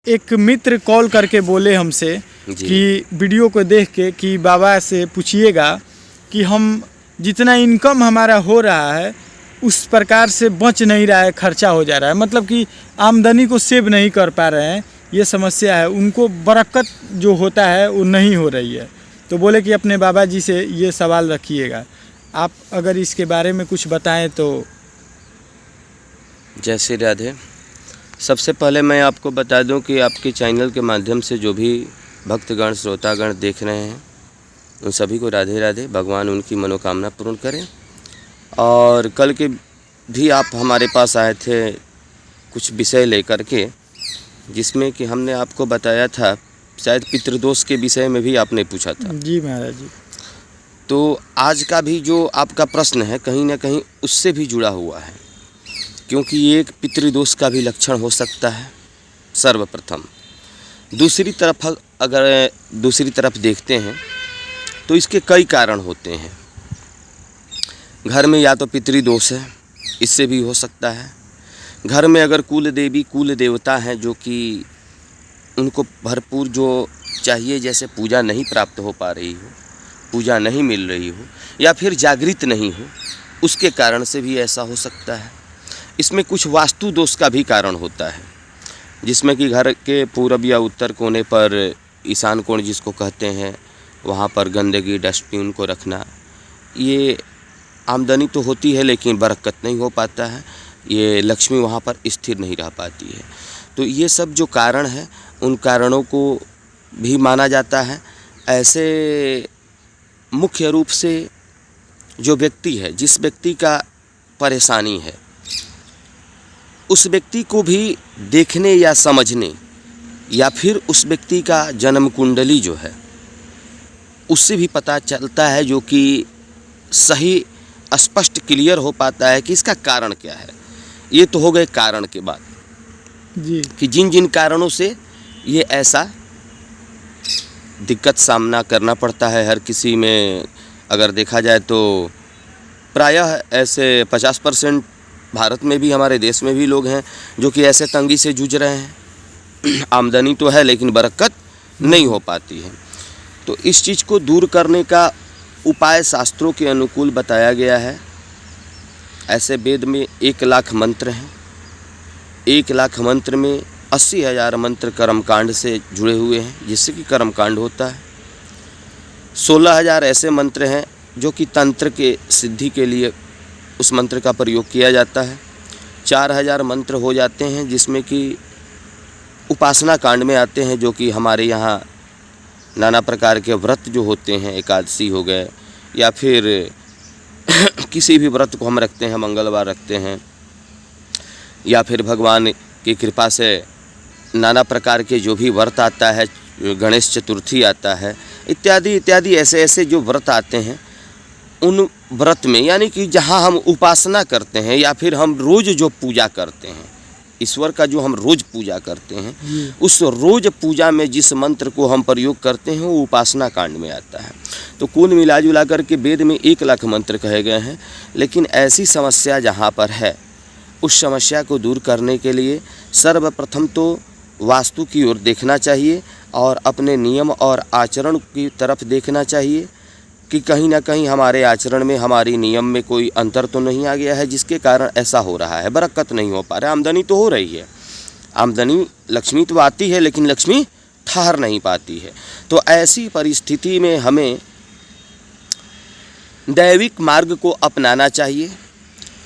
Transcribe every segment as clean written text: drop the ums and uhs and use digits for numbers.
एक मित्र कॉल करके बोले हमसे कि वीडियो को देख के कि बाबा से पूछिएगा कि हम जितना इनकम हमारा हो रहा है उस प्रकार से बच नहीं रहा है, खर्चा हो जा रहा है, मतलब कि आमदनी को सेव नहीं कर पा रहे हैं। ये समस्या है, उनको बरकत जो होता है वो नहीं हो रही है। तो बोले कि अपने बाबा जी से ये सवाल रखिएगा, आप अगर इसके बारे में कुछ बताएं तो। जय श्री राधे। सबसे पहले मैं आपको बता दूं कि आपके चैनल के माध्यम से जो भी भक्तगण श्रोतागण देख रहे हैं उन सभी को राधे राधे। भगवान उनकी मनोकामना पूर्ण करें। और कल के भी आप हमारे पास आए थे कुछ विषय लेकर के, जिसमें कि हमने आपको बताया था, शायद पितृदोष के विषय में भी आपने पूछा था। जी महाराज जी। तो आज का भी जो आपका प्रश्न है कहीं ना कहीं उससे भी जुड़ा हुआ है, क्योंकि ये एक पितृदोष का भी लक्षण हो सकता है सर्वप्रथम। दूसरी तरफ देखते हैं तो इसके कई कारण होते हैं। घर में या तो पितृदोष है, इससे भी हो सकता है। घर में अगर कुल देवी कुल देवता हैं जो कि उनको भरपूर जो चाहिए जैसे पूजा नहीं प्राप्त हो पा रही हो, पूजा नहीं मिल रही हो, या फिर जागृत नहीं हो, उसके कारण से भी ऐसा हो सकता है। इसमें कुछ वास्तु दोष का भी कारण होता है, जिसमें कि घर के पूरब या उत्तर कोने पर, ईशान कोण जिसको कहते हैं, वहाँ पर गंदगी डस्टबिन को रखना, ये आमदनी तो होती है लेकिन बरकत नहीं हो पाता है, ये लक्ष्मी वहाँ पर स्थिर नहीं रह पाती है। तो ये सब जो कारण है उन कारणों को भी माना जाता है। ऐसे मुख्य रूप से जो व्यक्ति है, जिस व्यक्ति का परेशानी है, उस व्यक्ति को भी देखने या समझने, या फिर उस व्यक्ति का जन्म कुंडली जो है उससे भी पता चलता है, जो कि सही स्पष्ट क्लियर हो पाता है कि इसका कारण क्या है। ये तो हो गए कारण के बात जी, कि जिन जिन कारणों से ये ऐसा दिक्कत सामना करना पड़ता है हर किसी में। अगर देखा जाए तो प्रायः ऐसे 50% भारत में भी, हमारे देश में भी लोग हैं जो कि ऐसे तंगी से जूझ रहे हैं। आमदनी तो है लेकिन बरकत नहीं हो पाती है। तो इस चीज़ को दूर करने का उपाय शास्त्रों के अनुकूल बताया गया है। ऐसे वेद में 1,00,000 मंत्र हैं। 1,00,000 मंत्र में 80,000 मंत्र कर्मकांड से जुड़े हुए हैं, जिससे कि कर्मकांड होता है। 16,000 ऐसे मंत्र हैं जो कि तंत्र के सिद्धि के लिए उस मंत्र का प्रयोग किया जाता है। 4,000 मंत्र हो जाते हैं जिसमें कि उपासना कांड में आते हैं, जो कि हमारे यहाँ नाना प्रकार के व्रत जो होते हैं, एकादशी हो गए, या फिर किसी भी व्रत को हम रखते हैं, मंगलवार रखते हैं, या फिर भगवान की कृपा से नाना प्रकार के जो भी व्रत आता है, गणेश चतुर्थी आता है, इत्यादि इत्यादि ऐसे ऐसे जो व्रत आते हैं, उन व्रत में, यानी कि जहाँ हम उपासना करते हैं या फिर हम रोज़ जो पूजा करते हैं, ईश्वर का जो हम रोज़ पूजा करते हैं, उस रोज़ पूजा में जिस मंत्र को हम प्रयोग करते हैं वो उपासना कांड में आता है। तो कुल मिला जुला करके वेद में 1,00,000 मंत्र कहे गए हैं। लेकिन ऐसी समस्या जहाँ पर है, उस समस्या को दूर करने के लिए सर्वप्रथम तो वास्तु की ओर देखना चाहिए और अपने नियम और आचरण की तरफ देखना चाहिए कि कहीं ना कहीं हमारे आचरण में, हमारी नियम में कोई अंतर तो नहीं आ गया है जिसके कारण ऐसा हो रहा है, बरकत नहीं हो पा रहा है। आमदनी तो हो रही है, आमदनी, लक्ष्मी तो आती है लेकिन लक्ष्मी ठहर नहीं पाती है। तो ऐसी परिस्थिति में हमें दैविक मार्ग को अपनाना चाहिए,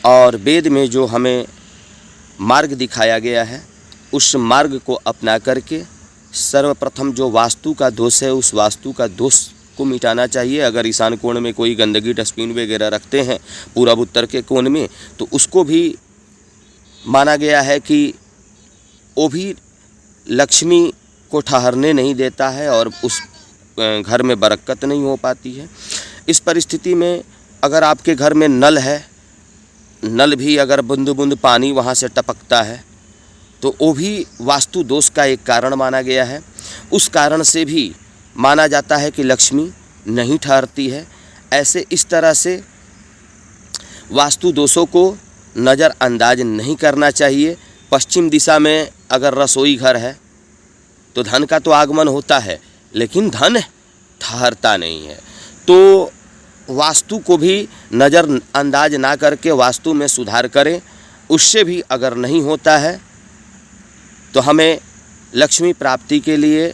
और वेद में जो हमें मार्ग दिखाया गया है उस मार्ग को अपना करके सर्वप्रथम जो वास्तु का दोष है उस वास्तु का दोष को मिटाना चाहिए। अगर ईशान कोण में कोई गंदगी डस्टबिन वगैरह रखते हैं, पूरब उत्तर के कोण में, तो उसको भी माना गया है कि वो भी लक्ष्मी को ठहरने नहीं देता है और उस घर में बरकत नहीं हो पाती है। इस परिस्थिति में अगर आपके घर में नल है, नल भी अगर बूंद बूंद पानी वहाँ से टपकता है तो वो भी वास्तु दोष का एक कारण माना गया है। उस कारण से भी माना जाता है कि लक्ष्मी नहीं ठहरती है। ऐसे इस तरह से वास्तु दोषों को नज़रअंदाज नहीं करना चाहिए। पश्चिम दिशा में अगर रसोई घर है तो धन का तो आगमन होता है, लेकिन धन ठहरता नहीं है। तो वास्तु को भी नज़रअंदाज ना करके वास्तु में सुधार करें। उससे भी अगर नहीं होता है तो हमें लक्ष्मी प्राप्ति के लिए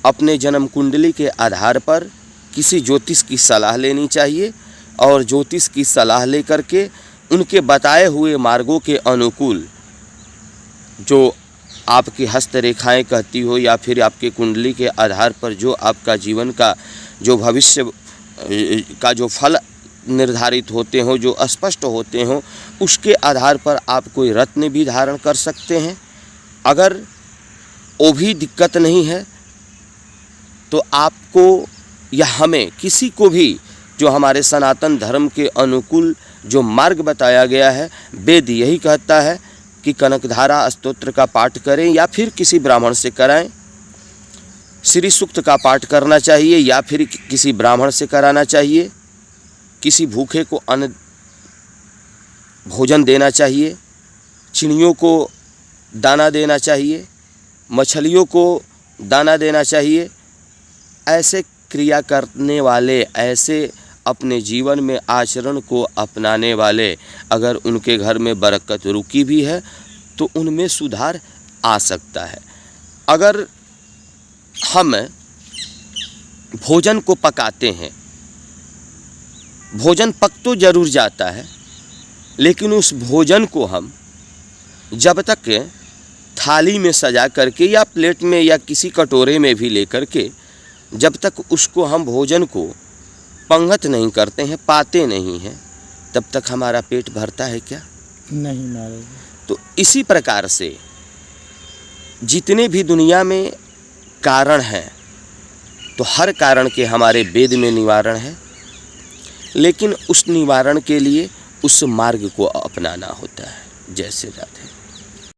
अपने जन्म कुंडली के आधार पर किसी ज्योतिष की सलाह लेनी चाहिए और ज्योतिष की सलाह लेकर के उनके बताए हुए मार्गों के अनुकूल जो आपकी हस्तरेखाएं कहती हो या फिर आपके कुंडली के आधार पर जो आपका जीवन का जो भविष्य का जो फल निर्धारित होते हों, जो स्पष्ट होते हों, उसके आधार पर आप कोई रत्न भी धारण कर सकते हैं। अगर वो भी दिक्कत नहीं है तो आपको या हमें किसी को भी जो हमारे सनातन धर्म के अनुकूल जो मार्ग बताया गया है, वेद यही कहता है कि कनकधारा स्तोत्र का पाठ करें या फिर किसी ब्राह्मण से कराएं, श्री सूक्त का पाठ करना चाहिए या फिर किसी ब्राह्मण से कराना चाहिए, किसी भूखे को अन्न भोजन देना चाहिए, चिड़ियों को दाना देना चाहिए, मछलियों को दाना देना चाहिए। ऐसे क्रिया करने वाले, ऐसे अपने जीवन में आचरण को अपनाने वाले अगर उनके घर में बरकत रुकी भी है तो उनमें सुधार आ सकता है। अगर हम भोजन को पकाते हैं, भोजन पक तो ज़रूर जाता है, लेकिन उस भोजन को हम जब तक थाली में सजा करके या प्लेट में या किसी कटोरे में भी लेकर के जब तक उसको हम भोजन को पंगत नहीं करते हैं, पाते नहीं हैं, तब तक हमारा पेट भरता है क्या? नहीं महाराज। तो इसी प्रकार से जितने भी दुनिया में कारण हैं, तो हर कारण के हमारे वेद में निवारण है, लेकिन उस निवारण के लिए उस मार्ग को अपनाना होता है। जय श्री राधे।